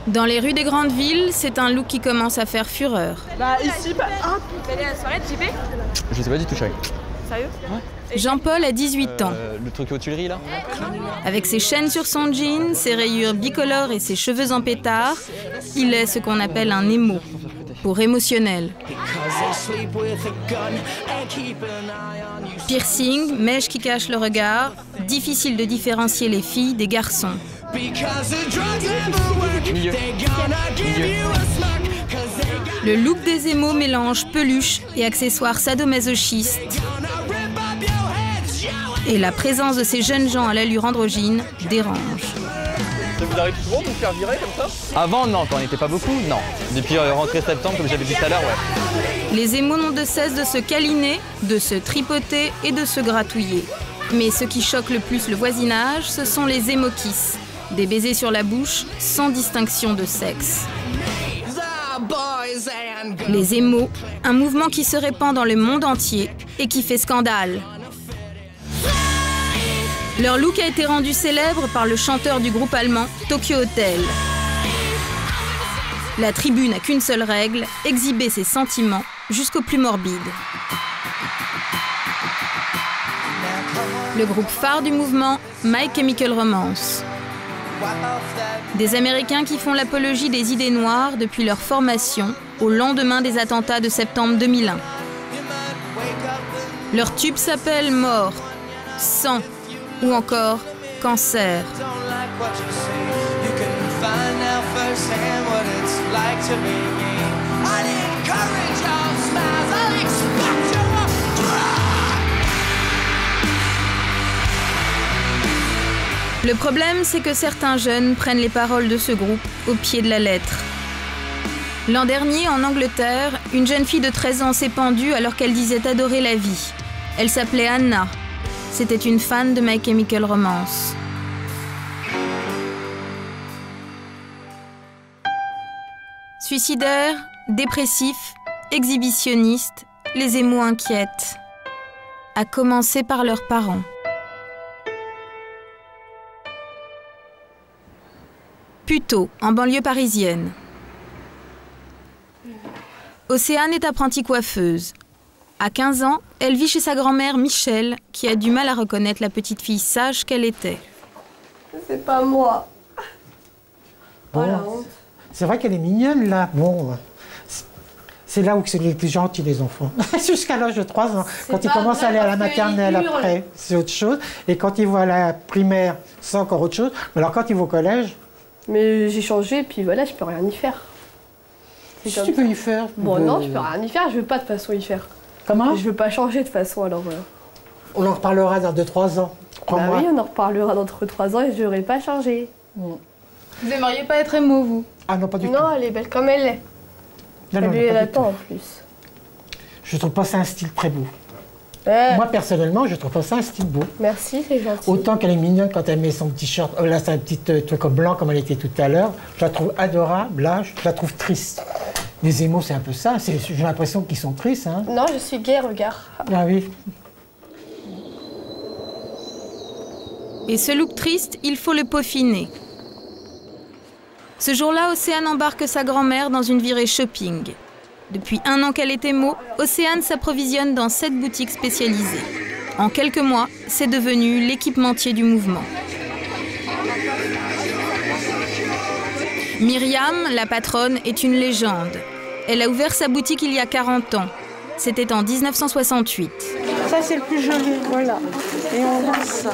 Dans les rues des grandes villes, c'est un look qui commence à faire fureur. Bah ici, vous allez à la soirée de JP? Je sais pas du tout, chérie. Sérieux? Ouais. Jean-Paul a 18 ans. Le truc aux Tuileries, là? Avec ses chaînes sur son jean, ses rayures bicolores et ses cheveux en pétard, il est ce qu'on appelle un émo, pour émotionnel. Piercing, mèche qui cache le regard, difficile de différencier les filles des garçons. Milieu. Le look des émos mélange peluche et accessoires sadomasochistes. Et la présence de ces jeunes gens à l'allure androgyne dérange. Ça vous arrive souvent de vous faire virer comme ça? Avant, non, quand on n'était pas beaucoup, non. Depuis rentrée septembre, comme j'avais dit tout à l'heure, ouais. Les émos n'ont de cesse de se câliner, de se tripoter et de se gratouiller. Mais ce qui choque le plus le voisinage, ce sont les émo-kiss. Des baisers sur la bouche, sans distinction de sexe. Les émos, un mouvement qui se répand dans le monde entier et qui fait scandale. Leur look a été rendu célèbre par le chanteur du groupe allemand Tokyo Hotel. La tribu n'a qu'une seule règle, exhiber ses sentiments jusqu'au plus morbide. Le groupe phare du mouvement, My Chemical Romance. Des Américains qui font l'apologie des idées noires depuis leur formation au lendemain des attentats de septembre 2001. Leur tube s'appelle Mort, Sang ou encore Cancer. Le problème, c'est que certains jeunes prennent les paroles de ce groupe au pied de la lettre. L'an dernier, en Angleterre, une jeune fille de 13 ans s'est pendue alors qu'elle disait adorer la vie. Elle s'appelait Anna. C'était une fan de My Chemical Romance. Suicidaires, dépressifs, exhibitionnistes, les émos inquiètent. À commencer par leurs parents. Puteaux, en banlieue parisienne. Océane est apprentie coiffeuse. À 15 ans, elle vit chez sa grand-mère Michel, qui a du mal à reconnaître la petite fille sage qu'elle était. C'est pas moi. Bon, Oh, la honte. c'est vrai qu'elle est mignonne, là. Bon, c'est là où c'est les plus gentils, les enfants. Jusqu'à l'âge de 3 ans. Quand ils commencent à aller à la maternelle après, c'est autre chose. Et quand ils vont à la primaire, c'est encore autre chose. Mais alors quand ils vont au collège... Mais j'ai changé, puis voilà, je peux rien y faire. Si tu peux y faire... Bon, non, je peux rien y faire, je veux pas de toute façon y faire. Comment? Je veux pas changer de toute façon, alors On en reparlera dans 2-3 ans, Bah crois-moi. oui, on en reparlera dans 3 ans et je n'aurai pas changé. Vous aimeriez pas être émo, vous? Ah non, pas du tout. Non, elle est belle comme elle est. Non, non, Elle non, lui pas du attend tout. en plus. Je trouve pas ça un style très beau. Ouais. Moi, personnellement, je trouve pas ça un style beau. Merci, c'est gentil. Autant qu'elle est mignonne quand elle met son petit short, là c'est un petit truc blanc comme elle était tout à l'heure. Je la trouve adorable, là je la trouve triste. Les émos c'est un peu ça, j'ai l'impression qu'ils sont tristes. Hein. Non, je suis gay, regarde. Ah oui. Et ce look triste, il faut le peaufiner. Ce jour-là, Océane embarque sa grand-mère dans une virée shopping. Depuis 1 an qu'elle est émo, Océane s'approvisionne dans 7 boutiques spécialisées. En quelques mois, c'est devenu l'équipementier du mouvement. Myriam, la patronne, est une légende. Elle a ouvert sa boutique il y a 40 ans. C'était en 1968. Ça, c'est le plus joli, voilà. Et on lance ça.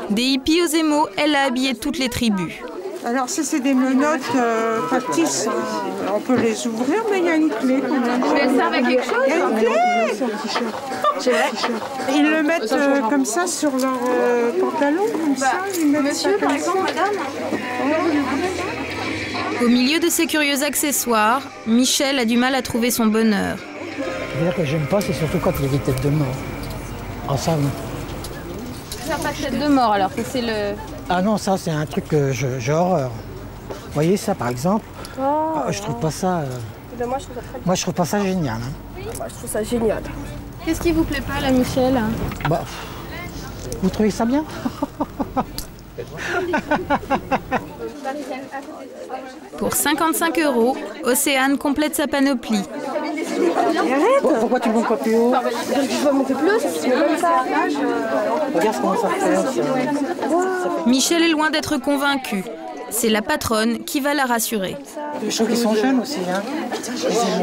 Des hippies aux émos, elle a habillé toutes les tribus. Alors, ça, c'est des menottes factices. On peut les ouvrir, mais il y a une clé quand même. Elle sert à quelque chose? Il y a une clé. Ils le mettent comme ça sur leur pantalon, comme ça. Ils mettent Monsieur, ça par comme exemple, ça. madame? Au milieu de ces curieux accessoires, Michel a du mal à trouver son bonheur. Ce que j'aime pas, c'est surtout quand il y a des têtes de mort. Ah ça, non. Ça pas de tête de mort alors que c'est le... Ah non, ça c'est un truc que j'ai horreur. Vous voyez ça par exemple? Je trouve pas ça. Ben, moi, je trouve ça très bien. Moi je trouve pas ça génial. Hein. Moi, je trouve ça génial. Qu'est-ce qui vous plaît pas là, Michel? Bah, vous trouvez ça bien? Pour 55 €, Océane complète sa panoplie. Pourquoi tu montes pas plus haut? Je vais monter plus haut, c'est comme ça. Regarde comment ça fait. Michel est loin d'être convaincu. C'est la patronne qui va la rassurer. Je trouve qu'ils sont jeunes aussi. Hein.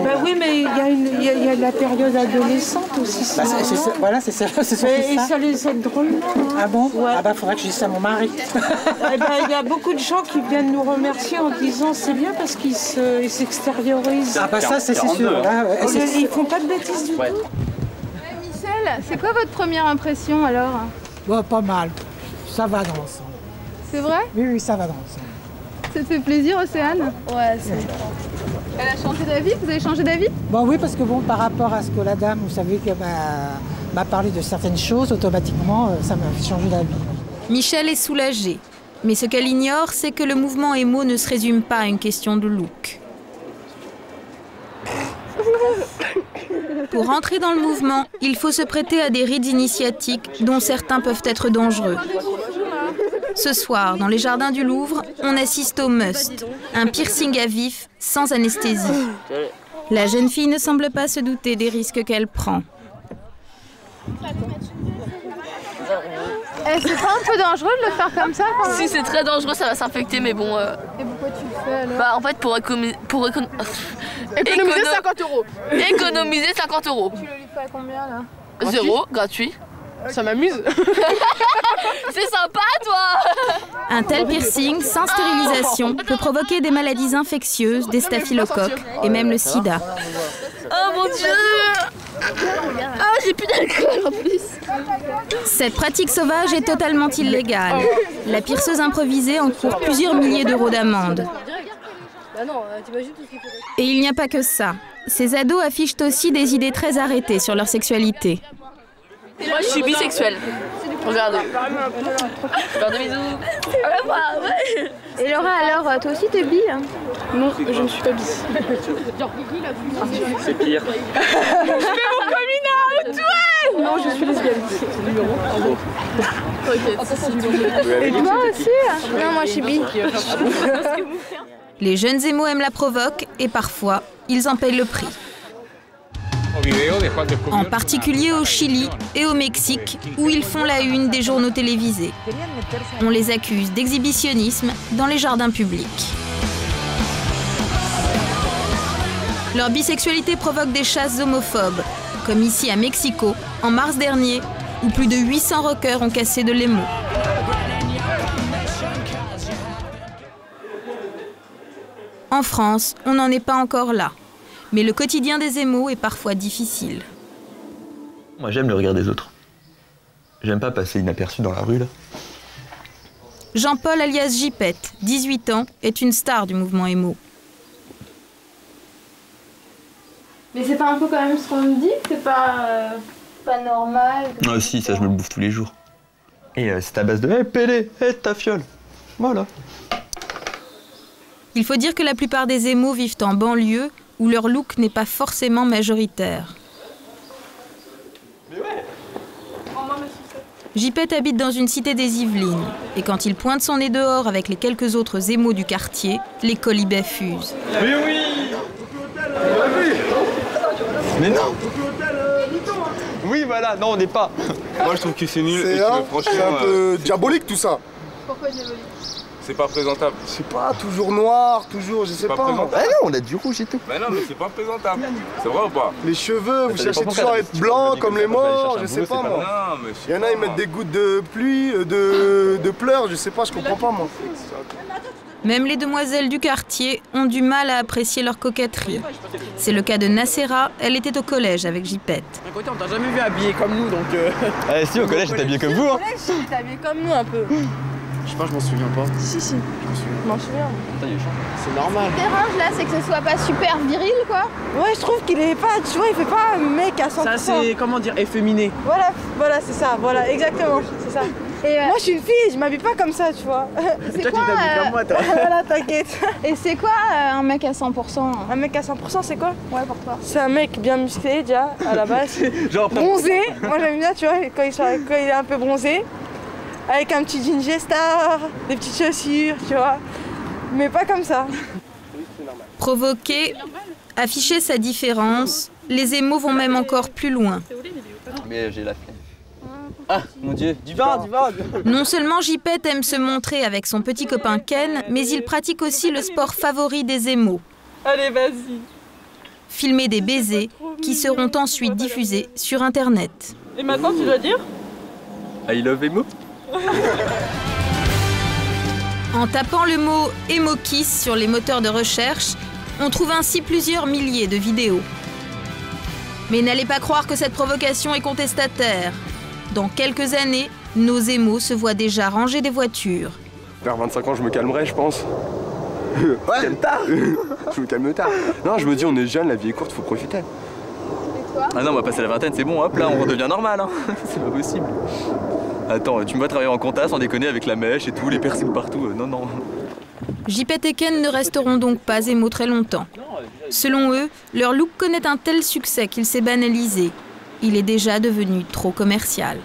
Bah oui, mais il y a la période adolescente aussi. Bah, voilà, c'est ça. Et ça les aide drôlement. Hein. Ah bon? Ouais. Ah bah faudrait que je dise ça à mon mari. Eh ben, il y a beaucoup de gens qui viennent nous remercier en disant c'est bien parce qu'ils s'extériorisent. Ah bah ça c'est sûr. Là, Ils font pas de bêtises du tout. Michel, c'est quoi votre première impression alors? Bon, pas mal. Ça va dans l'ensemble. C'est vrai? Oui, ça va dans l'ensemble. Ça te fait plaisir, Océane? Ouais, c'est... Elle a changé d'avis? Vous avez changé d'avis? Bon oui, parce que bon, par rapport à ce que la dame, vous savez, qu'elle m'a parlé de certaines choses, automatiquement, ça m'a fait changer d'avis. Michel est soulagée. Mais ce qu'elle ignore, c'est que le mouvement émo ne se résume pas à une question de look. Pour entrer dans le mouvement, il faut se prêter à des rites initiatiques dont certains peuvent être dangereux. Ce soir, dans les jardins du Louvre, on assiste au must, un piercing à vif sans anesthésie. La jeune fille ne semble pas se douter des risques qu'elle prend. C'est pas un peu dangereux de le faire comme ça quand même? Si, c'est très dangereux, ça va s'infecter, mais bon... Et pourquoi tu le fais alors? Bah en fait pour économiser 50 €. Économiser 50 €. Tu le lui fais à combien là? 0, gratuit. Ça m'amuse. C'est sympa toi. Un tel piercing, sans stérilisation, peut provoquer des maladies infectieuses, des staphylocoques et même le sida. Oh mon Dieu. Ah, j'ai plus d'alcool en plus. Cette pratique sauvage est totalement illégale. La pierceuse improvisée encourt plusieurs milliers d'euros d'amende. Bah non, t'imagines tout ce qu'il faudrait. Et il n'y a pas que ça. Ces ados affichent aussi des idées très arrêtées sur leur sexualité. Moi je suis bisexuelle. Regardez. Regardez bisous. Et Laura alors, toi aussi t'es bi hein? Non, je ne suis pas bi. C'est pire. Non, je suis lesbienne. Et toi aussi? Non, moi je suis bi. Les jeunes émos aiment la provoque et parfois, ils en payent le prix. En particulier au Chili et au Mexique, où ils font la une des journaux télévisés. On les accuse d'exhibitionnisme dans les jardins publics. Leur bisexualité provoque des chasses homophobes, comme ici à Mexico, en mars dernier, où plus de 800 rockers ont cassé de l'émo. En France, on n'en est pas encore là. Mais le quotidien des émos est parfois difficile. Moi, j'aime le regard des autres. J'aime pas passer inaperçu dans la rue, là. Jean-Paul alias Jipette, 18 ans, est une star du mouvement émo. Mais c'est pas un peu quand même ce qu'on me dit? C'est pas normal? Ah si, ça je me le bouffe tous les jours. Et c'est à base de « Hé, pédé, hé, ta fiole !» Voilà. Il faut dire que la plupart des émos vivent en banlieue, où leur look n'est pas forcément majoritaire. Jipette habite dans une cité des Yvelines, et quand il pointe son nez dehors avec les quelques autres émos du quartier, les colibets fusent. Mais oui. Mais non. Oui, voilà, non, on n'est pas. Moi je trouve que c'est nul. C'est un peu diabolique tout ça. Pourquoi diabolique? C'est pas présentable. C'est pas toujours noir, toujours, je sais pas pas. présentable. Ah non, on a du rouge et tout. Mais non, mais c'est pas présentable. C'est vrai ou pas? Les cheveux, vous Ça cherchez dépend toujours à pourquoi. être blanc comme les morts, chercher un je sais boulot, pas c'est moi. Non, mais je sais Il y en a, pas, ils moi. mettent des gouttes de pluie, de pleurs, je sais pas, je comprends pas moi. Même les demoiselles du quartier ont du mal à apprécier leur coquetterie. C'est le cas de Nacera, elle était au collège avec Jipette. Écoutez, on t'a jamais vu habillé comme nous, donc... Eh si, au collège, j'étais habillé comme vous, hein. T'es habillé comme nous un peu. Je sais pas, je m'en souviens pas. Si. Je m'en souviens. C'est normal. Ce qui dérange là, c'est que ce soit pas super viril quoi. Ouais, je trouve qu'il est pas, tu vois, il fait pas un mec à 100%. Ça, c'est, comment dire, efféminé. Voilà, c'est ça, voilà, exactement, c'est ça. Et Moi, je suis une fille, je m'habille pas comme ça, tu vois. c'est Toi, quoi, tu t'habilles comme moi, toi. Voilà, t'inquiète. et c'est quoi un mec à 100%? Un mec à 100%, c'est quoi? Ouais, pour toi. C'est un mec bien musclé déjà, à la base. Genre, Bronzé, moi j'aime bien, tu vois, quand il est un peu bronzé. Avec un petit jean G-Star, des petites chaussures, tu vois. Mais pas comme ça. Provoquer, afficher sa différence, les émos vont même encore plus loin. Mais j'ai la flemme. Ah, mon Dieu, du vin. Non seulement Jipette aime se montrer avec son petit copain Ken, mais il pratique aussi le sport favori des émos. Allez, vas-y. Filmer des baisers qui seront ensuite diffusés sur Internet. Et maintenant, tu dois dire I love Emo. En tapant le mot « Emo-Kiss » sur les moteurs de recherche, on trouve ainsi plusieurs milliers de vidéos. Mais n'allez pas croire que cette provocation est contestataire. Dans quelques années, nos émos se voient déjà ranger des voitures. Vers 25 ans, je me calmerai, je pense. Ouais, tard. Je me calme tard. Non, je me dis, on est jeune, la vie est courte, faut profiter. Et toi? Ah non, on va passer la vingtaine, c'est bon, hop là, on redevient normal. Hein. C'est pas possible. Attends, tu me vois travailler en compta sans déconner avec la mèche et tout, les piercings partout, non. Jipette et Ken ne resteront donc pas émos très longtemps. Selon eux, leur look connaît un tel succès qu'il s'est banalisé. Il est déjà devenu trop commercial.